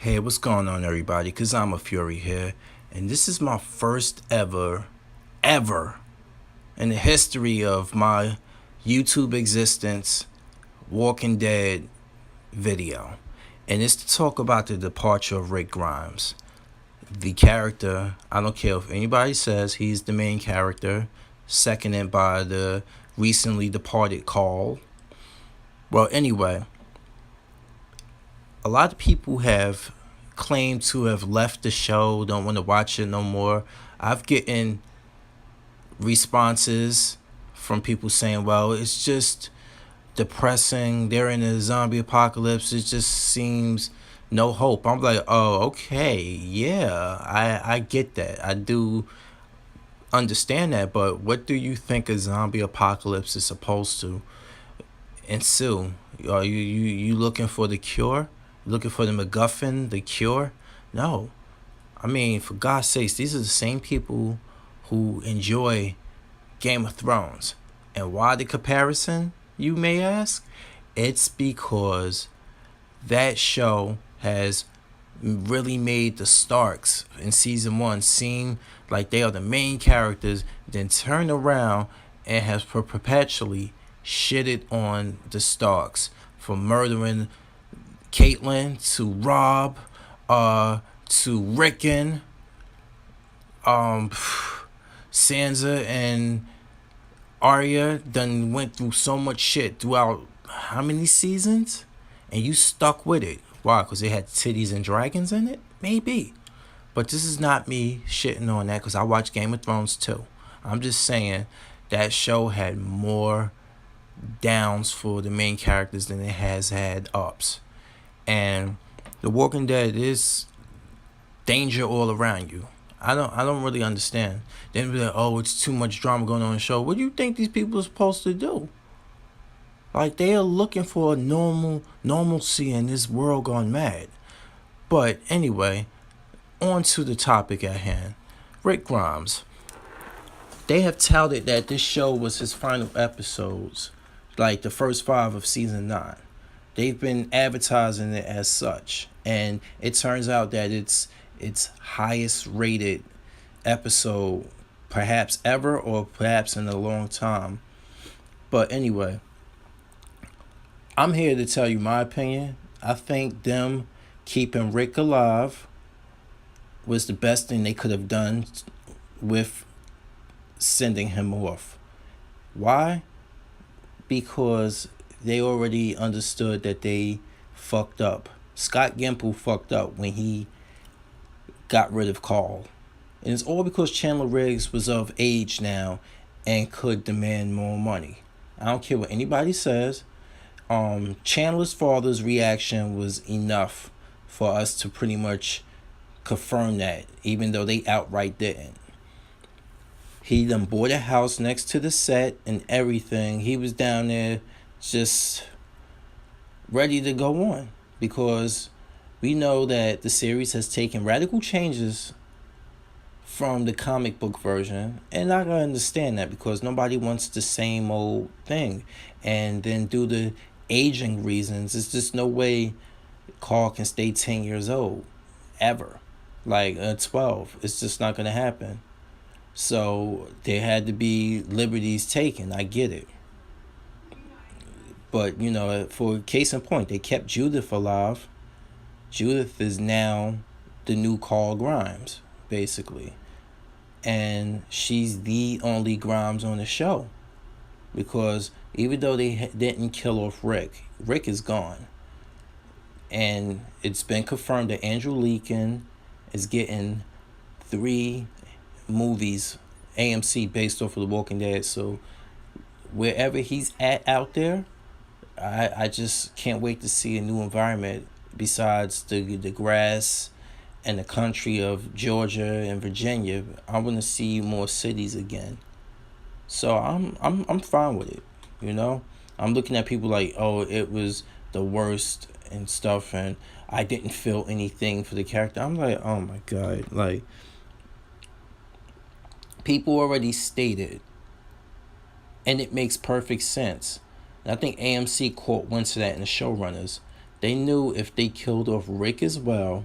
Hey, what's going on, everybody? Because I'm a Fury here, and this is my first ever in the history of my YouTube existence Walking Dead video. And it's to talk about the departure of Rick Grimes. The character, I don't care if anybody says he's the main character, seconded by the recently departed Carl. Well, anyway, a lot of people have claimed to have left the show, don't want to watch it no more. I've gotten responses from people saying, well, it's just depressing. They're in a zombie apocalypse. It just seems no hope. I'm like, oh, okay. Yeah, I get that. I do understand that. But what do you think a zombie apocalypse is supposed to ensue? Are you looking for the cure? Looking for the MacGuffin, the cure? No. I mean, for God's sakes, these are the same people who enjoy Game of Thrones. And why the comparison, you may ask? It's because that show has really made the Starks in season 1 seem like they are the main characters, then turn around and has perpetually shitted on the Starks for murdering Caitlyn to Rob, to Rickon, um, Sansa and Arya done went through so much shit throughout how many seasons? And you stuck with it. Why? Because they had titties and dragons in it? Maybe. But this is not me shitting on that because I watch Game of Thrones too. I'm just saying that show had more downs for the main characters than it has had ups. And The Walking Dead is danger all around you. I don't really understand. Then be like, oh, it's too much drama going on in the show. What do you think these people are supposed to do? Like they are looking for a normalcy in this world gone mad. But anyway, on to the topic at hand. Rick Grimes. They have touted that this show was his final episodes, like the first 5 of season 9. They've been advertising it as such, and it turns out that it's highest rated episode perhaps ever or perhaps in a long time. But anyway, I'm here to tell you my opinion. I think them keeping Rick alive was the best thing they could have done with sending him off. Why? Because they already understood that they fucked up. Scott Gimple fucked up when he got rid of Carl. And it's all because Chandler Riggs was of age now and could demand more money. I don't care what anybody says. Chandler's father's reaction was enough for us to pretty much confirm that, even though they outright didn't. He done bought a house next to the set and everything. He was down there just ready to go on because we know that the series has taken radical changes from the comic book version, and I can understand that because nobody wants the same old thing. And then due to aging reasons, it's just no way Carl can stay 10 years old ever, like 12. It's just not going to happen. So there had to be liberties taken. I get it. But, for case in point, they kept Judith alive. Judith is now the new Carl Grimes, basically. And she's the only Grimes on the show. Because even though they didn't kill off Rick is gone. And it's been confirmed that Andrew Leakin is getting 3 movies, AMC, based off of The Walking Dead. So wherever he's at out there, I just can't wait to see a new environment besides the grass and the country of Georgia and Virginia. I want to see more cities again. So I'm fine with it. I'm looking at people like, oh, it was the worst and stuff, and I didn't feel anything for the character. I'm like, oh my god, like people already stated, and it makes perfect sense. And I think AMC caught wind to that in the showrunners. They knew if they killed off Rick as well,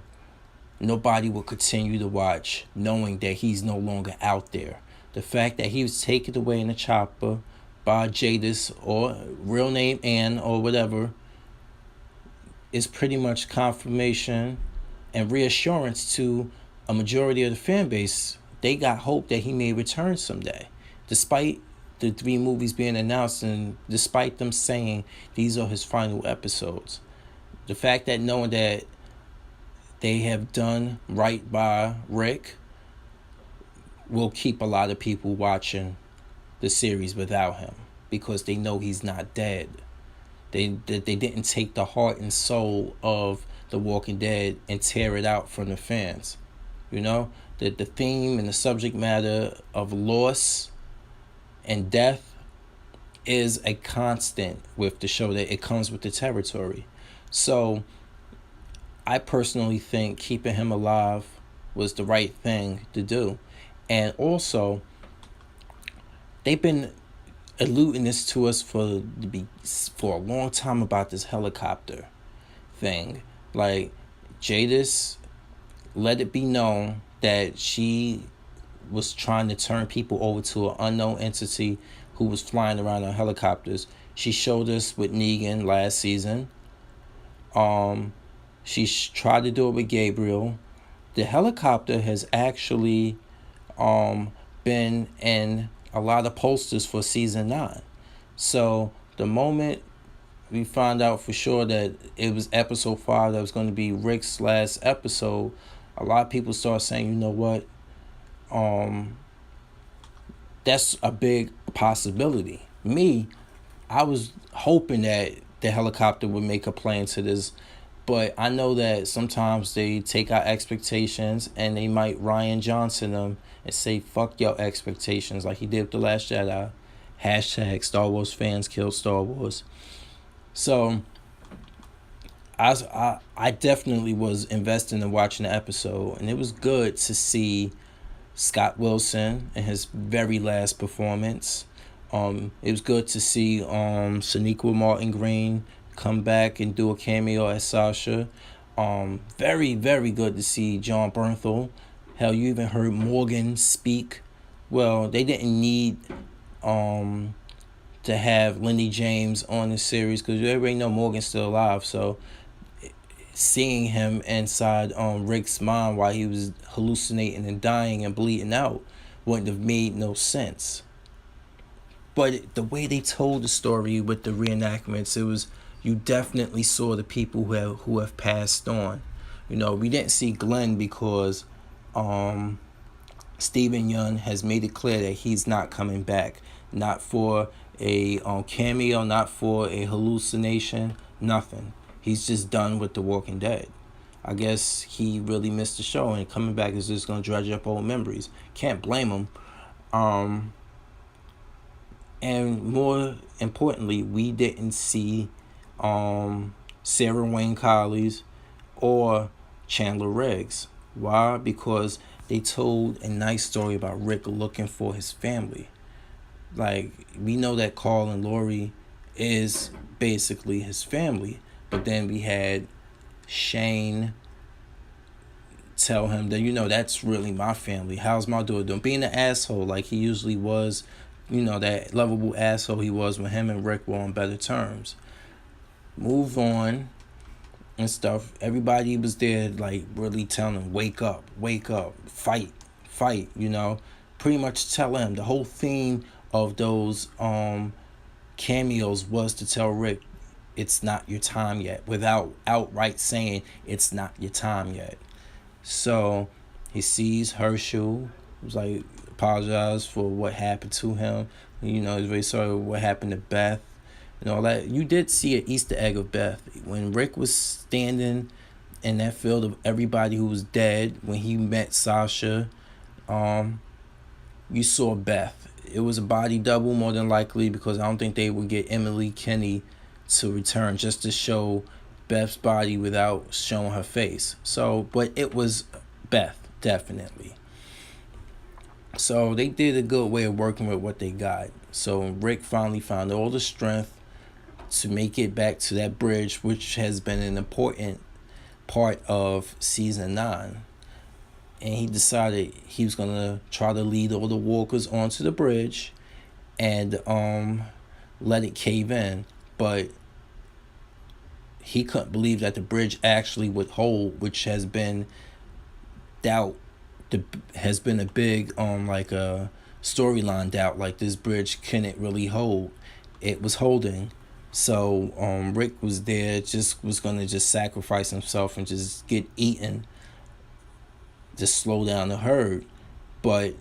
nobody will continue to watch knowing that he's no longer out there. The fact that he was taken away in a chopper by Jadis, or real name Ann or whatever, is pretty much confirmation and reassurance to a majority of the fan base. They got hope that he may return someday. Despite the 3 movies being announced and despite them saying these are his final episodes. The fact that knowing that they have done right by Rick will keep a lot of people watching the series without him because they know he's not dead. They didn't take the heart and soul of The Walking Dead and tear it out from the fans. You know, the theme and the subject matter of loss and death is a constant with the show, that it comes with the territory. So I personally think keeping him alive was the right thing to do. And also, they've been alluding this to us for a long time about this helicopter thing. Like, Jadis let it be known that she was trying to turn people over to an unknown entity who was flying around on helicopters. She showed us with Negan last season. She tried to do it with Gabriel. The helicopter has actually been in a lot of posters for season 9. So the moment we found out for sure that it was episode 5 that was going to be Rick's last episode, a lot of people started saying, you know what, that's a big possibility. Me, I was hoping that the helicopter would make a play into this, but I know that sometimes they take our expectations and they might Rian Johnson them and say, fuck your expectations, like he did with The Last Jedi. Hashtag Star Wars fans kill Star Wars. So I definitely was invested in watching the episode, and it was good to see Scott Wilson in his very last performance. It was good to see Sonequa Martin Green come back and do a cameo as Sasha. Very, very good to see John Bernthal. Hell, you even heard Morgan speak. Well, they didn't need to have Lenny James on the series because everybody know Morgan's still alive. So seeing him inside Rick's mind while he was hallucinating and dying and bleeding out wouldn't have made no sense. But the way they told the story with the reenactments, it was, you definitely saw the people who have passed on. You know, we didn't see Glenn because Steven Yeun has made it clear that he's not coming back. Not for a cameo, not for a hallucination, nothing. He's just done with The Walking Dead. I guess he really missed the show, and coming back is just going to dredge up old memories. Can't blame him. And more importantly, we didn't see Sarah Wayne Collies or Chandler Riggs. Why? Because they told a nice story about Rick looking for his family. Like, we know that Carl and Lori is basically his family, but then we had Shane tell him that, you know, that's really my family. How's my daughter doing? Being an asshole like he usually was, you know, that lovable asshole he was when him and Rick were on better terms. Move on and stuff. Everybody was there, like, really telling him, wake up, fight, you know. Pretty much tell him. The whole theme of those cameos was to tell Rick, it's not your time yet, without outright saying it's not your time yet. So he sees Herschel. He was like, apologize for what happened to him. You know, he's very sorry what happened to Beth and all that. You did see an Easter egg of Beth. When Rick was standing in that field of everybody who was dead, when he met Sasha, you saw Beth. It was a body double, more than likely, because I don't think they would get Emily Kinney to return just to show Beth's body without showing her face. So, but it was Beth, definitely. So they did a good way of working with what they got. So Rick finally found all the strength to make it back to that bridge, which has been an important part of season 9. and he decided he was gonna try to lead all the walkers onto the bridge and let it cave in. But he couldn't believe that the bridge actually would hold, which has been doubt. Has been a big like a storyline doubt. Like this bridge couldn't really hold. It was holding. So Rick was there, just was gonna just sacrifice himself and just get eaten, just slow down the herd. But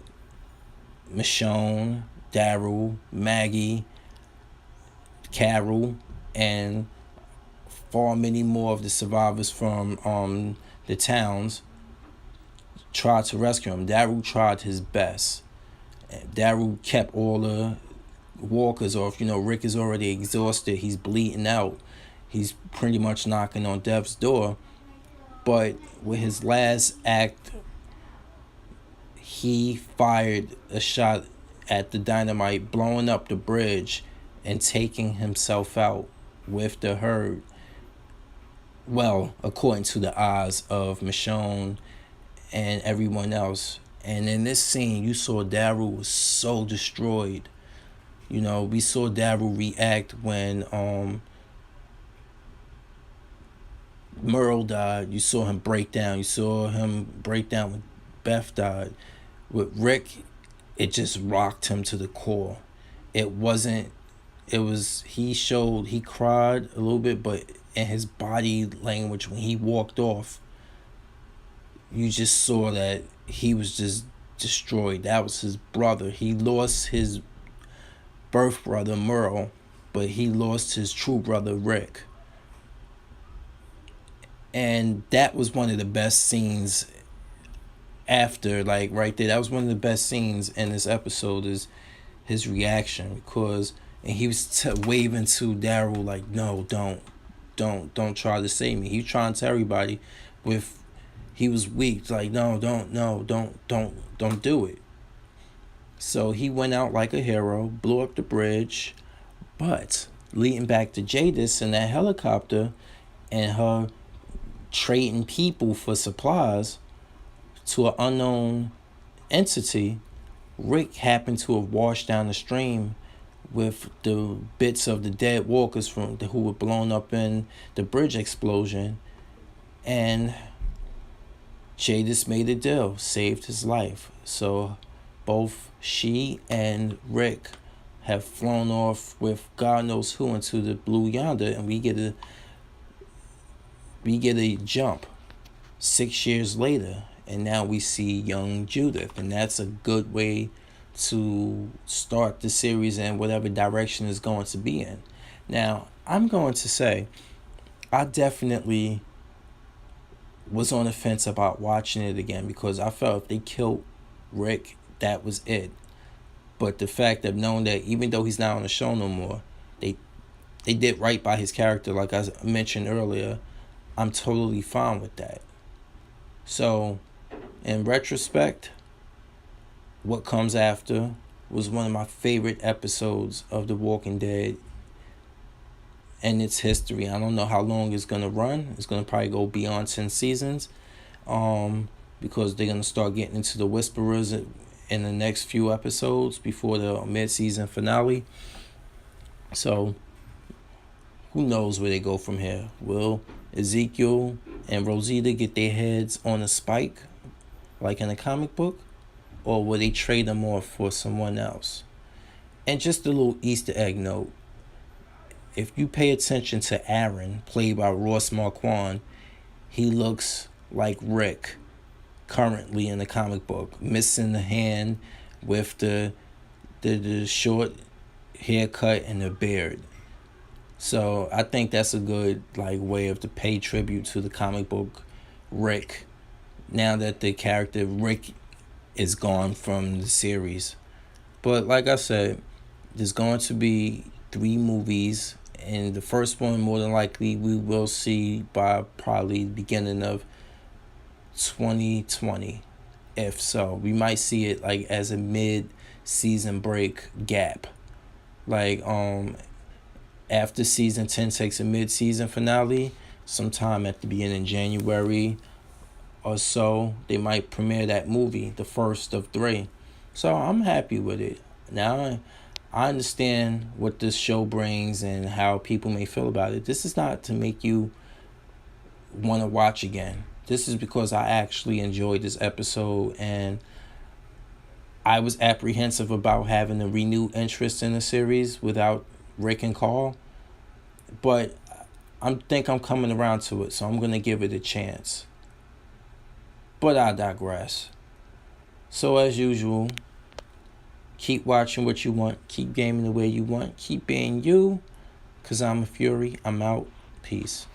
Michonne, Daryl, Maggie, Carol, and far many more of the survivors from the towns tried to rescue him. Daryl tried his best. Daryl kept all the walkers off. Rick is already exhausted. He's bleeding out. He's pretty much knocking on death's door. But with his last act, he fired a shot at the dynamite, blowing up the bridge and taking himself out with the herd. Well, according to the eyes of Michonne and everyone else. And in this scene, you saw Daryl was so destroyed. We saw Daryl react when Merle died. You saw him break down. You saw him break down when Beth died. With Rick, it just rocked him to the core. It wasn't, it was, he cried a little bit, but in his body language, when he walked off, you just saw that he was just destroyed. That was his brother. He lost his birth brother, Merle, but he lost his true brother, Rick. And that was one of the best scenes after, like right there. That was one of the best scenes in this episode, is his reaction, because and he was waving to Daryl like, no, don't try to save me. He was trying to tell everybody he was weak, like, no, don't do it. So he went out like a hero, blew up the bridge, but leading back to Jadis in that helicopter and her trading people for supplies to an unknown entity, Rick happened to have washed down the stream with the bits of the dead walkers who were blown up in the bridge explosion, and Jadis made a deal, saved his life. So both she and Rick have flown off with God knows who into the blue yonder, and we get a jump 6 years later, and now we see young Judith, and that's a good way to start the series and whatever direction it's going to be in. Now, I'm going to say I definitely was on the fence about watching it again, because I felt if they killed Rick, that was it. But the fact of knowing that even though he's not on the show no more, they did right by his character, like I mentioned earlier, I'm totally fine with that. So, in retrospect, what comes after was one of my favorite episodes of The Walking Dead and its history. I don't know how long it's going to run. It's going to probably go beyond 10 seasons because they're going to start getting into the Whisperers in the next few episodes before the mid-season finale. So, who knows where they go from here? Will Ezekiel and Rosita get their heads on a spike like in a comic book? Or will they trade them off for someone else? And just a little Easter egg note. If you pay attention to Aaron, played by Ross Marquand, he looks like Rick currently in the comic book, missing the hand with the short haircut and the beard. So I think that's a good way of to pay tribute to the comic book Rick, now that the character Rick is gone from the series. But like I said, there's going to be 3 movies, and the first one more than likely we will see by probably the beginning of 2020. If so, we might see it as a mid-season break gap. After season 10 takes a mid-season finale, sometime at the beginning of January or so, they might premiere that movie, the first of three. So I'm happy with it. Now I understand what this show brings and how people may feel about it. This is not to make you want to watch again. This is because I actually enjoyed this episode, and I was apprehensive about having a renewed interest in the series without Rick and Carl. But I think I'm coming around to it, so I'm going to give it a chance. But I digress. So, as usual, keep watching what you want, keep gaming the way you want, keep being you, because I'm a Fury. I'm out. Peace.